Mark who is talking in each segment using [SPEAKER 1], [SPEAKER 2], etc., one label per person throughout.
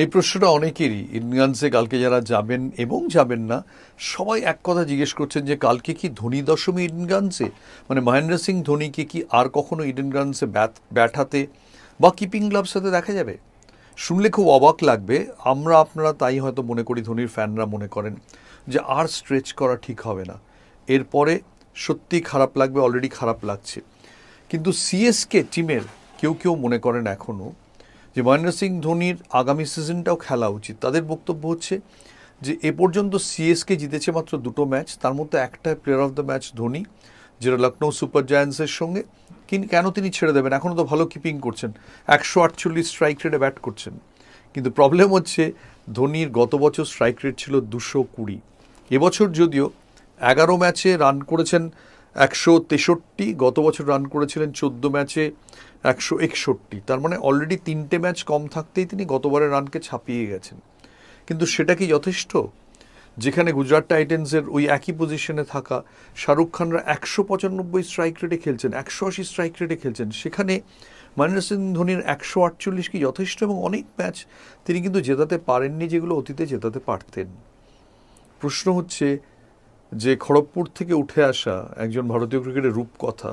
[SPEAKER 1] এই প্রশ্নটা অনেকেরই। ইনগানসে কালকে যারা যাবেন এবং যাবেন না, সবাই এক কথা জিজ্ঞেস করছেন যে কালকে কি ধোনি দশমী ইডেনগানসে, মানে মহেন্দ্র সিং ধোনিকে কি আর কখনো ইডেনগানসে ব্যাট হাতে বা কিপিং গ্লাভস সাথে দেখা যাবে? শুনলে খুব অবাক লাগবে। আমরা আপনারা তাই হয়তো মনে করি, ধোনির ফ্যানরা মনে করেন যে আর স্ট্রেচ করা ঠিক হবে না, এরপরে সত্যি খারাপ লাগবে, অলরেডি খারাপ লাগছে। কিন্তু সিএসকে টিমের কেউ কেউ মনে করেন এখনও যে মহেন্দ্র সিং ধোনির আগামী সিজনটাও খেলা উচিত। তাদের বক্তব্য হচ্ছে যে এ পর্যন্ত সিএসকে জিতেছে মাত্র 2টো ম্যাচ, তার মধ্যে একটা player of the match Dhoni, যেটা লখনৌ সুপার জায়ান্টসের সঙ্গে। কেন তিনি ছেড়ে দেবেন? এখনও তো ভালো কিপিং করছেন, 148 স্ট্রাইক রেটে ব্যাট করছেন। কিন্তু প্রবলেম হচ্ছে ধোনির গত বছর স্ট্রাইক রেট ছিল 220। এবছর যদিও 11 ম্যাচে রান করেছেন 163, গত বছর রান করেছিলেন 14 ম্যাচে 161। তার মানে অলরেডি 3টে ম্যাচ কম থাকতেই তিনি গতবারের রানকে ছাপিয়ে গেছেন। কিন্তু সেটা কি যথেষ্ট? যেখানে গুজরাট টাইটেন্সের ওই একই পজিশনে থাকা শাহরুখ খানরা 195 স্ট্রাইক রেটে খেলছেন, 180 স্ট্রাইক রেটে খেলছেন, সেখানে মহেন্দ্র সিং ধোনির 148 কি যথেষ্ট? এবং অনেক ম্যাচ তিনি কিন্তু জেতাতে পারেননি, যেগুলো অতীতে জেতাতে পারতেন। প্রশ্ন হচ্ছে যে খড়গপুর থেকে উঠে আসা একজন ভারতীয় ক্রিকেটের রূপকথা,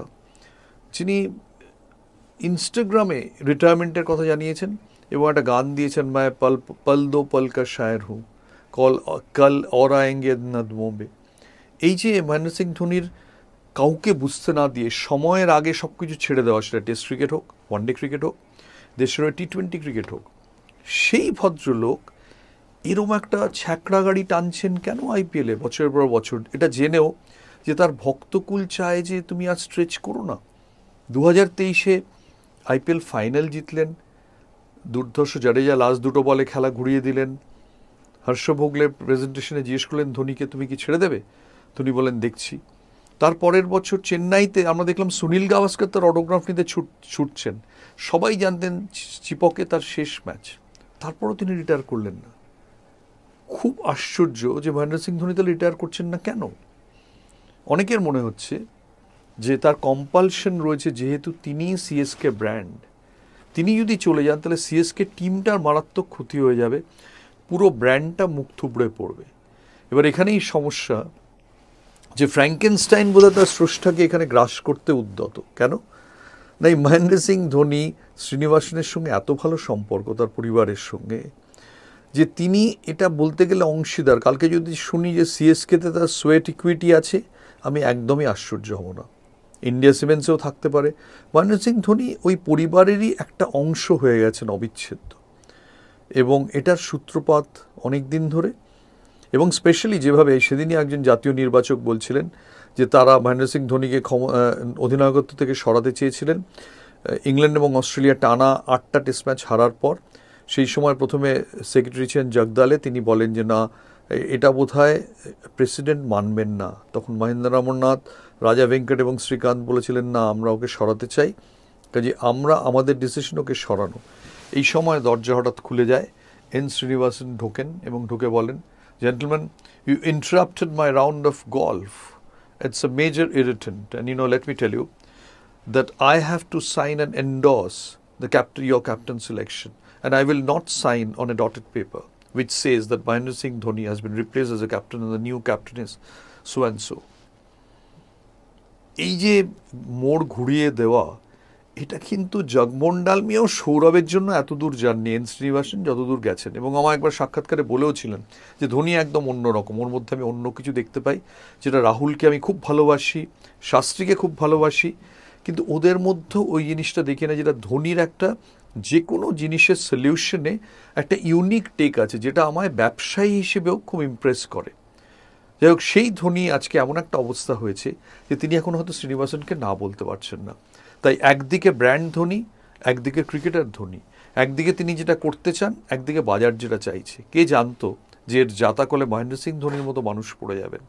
[SPEAKER 1] যিনি ইনস্টাগ্রামে রিটায়ারমেন্টের কথা জানিয়েছেন এবং একটা গান দিয়েছেন, মায় পল পল দো পল কা শায়ের হুঁ, কাল और आएंगे नदमों में। এই যে মহেন্দ্র সিং ধোনির কাউকে বুঝতে না দিয়ে সময়ের আগে সব কিছু ছেড়ে দেওয়া, সেটা টেস্ট ক্রিকেট হোক, ওয়ানডে ক্রিকেট হোক, দেশের টি20 ক্রিকেট হোক, সেই ভদ্রলোক এরম একটা ছ্যাঁকড়া গাড়ি টানছেন কেন আইপিএলে বছরের পর বছর? এটা জেনেও যে তার ভক্তকুল চায় যে তুমি আর স্ট্রেচ করো না। 2023-এ আইপিএল ফাইনাল জিতলেন, দুর্ধর্ষ জাডেজা লাস্ট 2টো বলে খেলা ঘুরিয়ে দিলেন। হর্ষ ভোগলে প্রেজেন্টেশনে জিজ্ঞেস করলেন ধোনিকে, তুমি কি ছেড়ে দেবে? ধোনি বলেন দেখছি। তার পরের বছর চেন্নাইতে আমরা দেখলাম সুনীল গাভাস্কর তার অটোগ্রাফ নিতে ছুটছেন। সবাই জানতেন চিপকে তার শেষ ম্যাচ, তারপরও তিনি রিটায়ার করলেন না। খুব আশ্চর্য যে মহেন্দ্র সিং ধোনি তাহলে রিটায়ার করছেন না কেন? অনেকের মনে হচ্ছে যে তার কম্পালশন রয়েছে, যেহেতু তিনি সিএসকে ব্র্যান্ড, তিনি যদি চলে যান তাহলে সিএসকে টিমটার মারাত্মক ক্ষতি হয়ে যাবে, পুরো ব্র্যান্ডটা মুখ থুবড়ে পড়বে। এবার এখানেই সমস্যা যে ফ্র্যাঙ্কেনস্টাইন বোধহয় তার স্রষ্টাকে এখানে গ্রাস করতে উদ্যত। কেন না, এই মহেন্দ্র সিং ধোনি শ্রীনিবাসনের সঙ্গে এত ভালো সম্পর্ক তার পরিবারের সঙ্গে, যে তিনি এটা বলতে গেলে অংশীদার। কালকে যদি শুনি যে সিএসকেতে তার সোয়েট ইকুইটি আছে, আমি একদমই আশ্চর্য হব না। ইন্ডিয়া সিমেন্টসেও থাকতে পারে। মহেন্দ্র সিং ধোনি ওই পরিবারেরই একটা অংশ হয়ে গেছেন, অবিচ্ছেদ্য। এবং এটার সূত্রপাত অনেক দিন ধরে, এবং স্পেশালি যেভাবে সেদিনই একজন জাতীয় নির্বাচক বলছিলেন যে তারা মহেন্দ্র সিং ধোনিকে অধিনায়কত্ব থেকে সরাতে চেয়েছিলেন ইংল্যান্ড এবং অস্ট্রেলিয়া টানা 8টা টেস্ট ম্যাচ হারার পর। সেই সময় প্রথমে সেক্রেটারি ছিলেন জগদালে, তিনি বলেন যে না, এটা বোধহয় প্রেসিডেন্ট মানবেন না। তখন মহেন্দ্র রমননাথ, রাজা ভেঙ্কট এবং শ্রীকান্ত বলেছিলেন না, আমরা ওকে সরাতে চাই, কাজে আমরা আমাদের ডিসিশন ওকে সরানো। এই সময় দরজা হঠাৎ খুলে যায়, এন শ্রীনিবাসন ঢোকেন এবং ঢুকে বলেন, gentlemen, you interrupted my round of golf. It's a major irritant. And let me tell you that I have to sign and endorse your captain selection. And I will not sign on a dotted paper which says that Mahendra Singh Dhoni has been replaced as a captain and the new captain is so and so. এই যে মোড় ঘুরিয়ে দেওয়া, এটা কিন্তু জগমন্ডাল Miao সৌরভের জন্য এত দূর যাননি, এন শ্রীনিবাসন যতদূর গেছেন। এবং আমার একবার সাক্ষাৎকারে বলেও ছিলেন যে ধোনি একদম অন্যরকম, ওর মধ্যে আমি অন্য কিছু দেখতে পাই, যেটা রাহুলকে আমি খুব ভালোবাসি, শাস্ত্রীকে খুব ভালোবাসি, কিন্তু ওদের মধ্যেও ওই জিনিসটা দেখি না, যেটা ধোনির একটা যে কোনো জিনিসের সলিউশনে একটা ইউনিক টেক আছে, যেটা আমায় ব্যবসায়ী হিসেবেও খুব ইমপ্রেস করে। যাই হোক, সেই ধোনি আজকে এমন একটা অবস্থা হয়েছে যে তিনি এখন হয়তো শ্রীনিবাসনকে না বলতে পারছেন না। তাই একদিকে ব্র্যান্ড ধোনি, একদিকে ক্রিকেটার ধোনি, একদিকে তিনি যেটা করতে চান, একদিকে বাজার যেটা চাইছে। কে জানতো যে এর জাতাকলে মহেন্দ্র সিং ধোনির মতো মানুষ পড়ে যাবেন।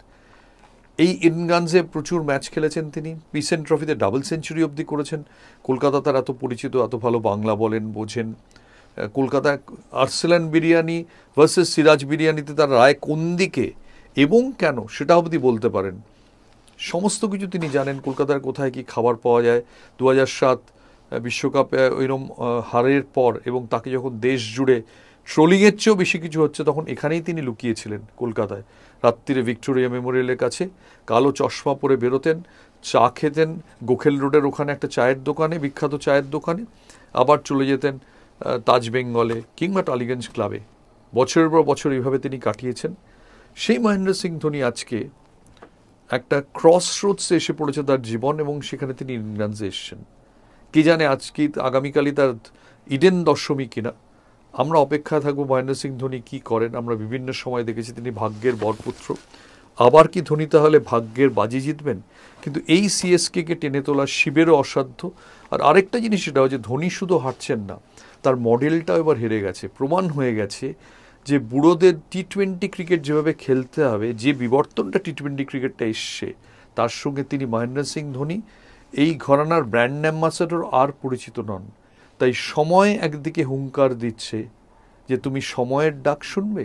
[SPEAKER 1] এই ইডেনগানসে প্রচুর ম্যাচ খেলেছেন তিনি, পিসেন্ট ট্রফিতে ডাবল সেঞ্চুরি অবধি করেছেন। কলকাতা তার এত পরিচিত, এত ভালো বাংলা বলেন, বোঝেন। কলকাতায় আর্সেলান বিরিয়ানি ভার্সেস সিরাজ বিরিয়ানিতে তার রায় কোন দিকে এবং কেন সেটা অবধি বলতে পারেন। সমস্ত কিছু তিনি জানেন, কলকাতার কোথায় কি খাবার পাওয়া যায়। 2007 বিশ্বকাপে ওইরকম হারের পর এবং তাকে যখন দেশ জুড়ে ট্রোলিংয়ের চেয়েও বেশি কিছু হচ্ছে, তখন এখানেই তিনি লুকিয়েছিলেন কলকাতায়, রাত্রিরে ভিক্টোরিয়া মেমোরিয়ালের কাছে কালো চশমা পরে বেরোতেন, চা খেতেন গোখেল রোডের ওখানে একটা চায়ের দোকানে, বিখ্যাত চায়ের দোকানে, আবার চলে যেতেন তাজ বেঙ্গলে কিংবা টালিগঞ্জ ক্লাবে। বছরের পর বছর এইভাবে তিনি কাটিয়েছেন। সেই মহেন্দ্র সিং ধোনি আজকে একটা ক্রস রোডসে এসে পড়েছে তার জীবন, এবং সেখানে তিনি ইংল্যান্ডে এসেছেন। কে জানে আজকে আগামীকালই তার ইডেন দশমী কিনা। আমরা অপেক্ষায় থাকবো মহেন্দ্র সিং ধোনি কী করেন। আমরা বিভিন্ন সময় দেখেছি তিনি ভাগ্যের বরপুত্র। আবার কি ধোনি তাহলে ভাগ্যের বাজি জিতবেন? কিন্তু এই সিএসকে টেনে তোলা শিবেরও অসাধ্য। আর আরেকটা জিনিস সেটাও যে ধোনি শুধু হারছেন না, তার মডেলটাও এবার হেরে গেছে। প্রমাণ হয়ে গেছে যে বুড়োদের টি-20 ক্রিকেট যেভাবে খেলতে হবে, যে বিবর্তনটা টি-20 ক্রিকেটটা এসছে, তার সঙ্গে তিনি মহেন্দ্র সিং ধোনি এই ঘরানার ব্র্যান্ড অ্যাম্বাসাডর আর পরিচিত নন। তাই সময় একদিকে হুঙ্কার দিচ্ছে যে তুমি সময়ের ডাক শুনবে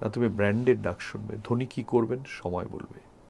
[SPEAKER 1] না তুমি ব্র্যান্ডের ডাক শুনবে। ধোনি কী করবেন সময় বলবে।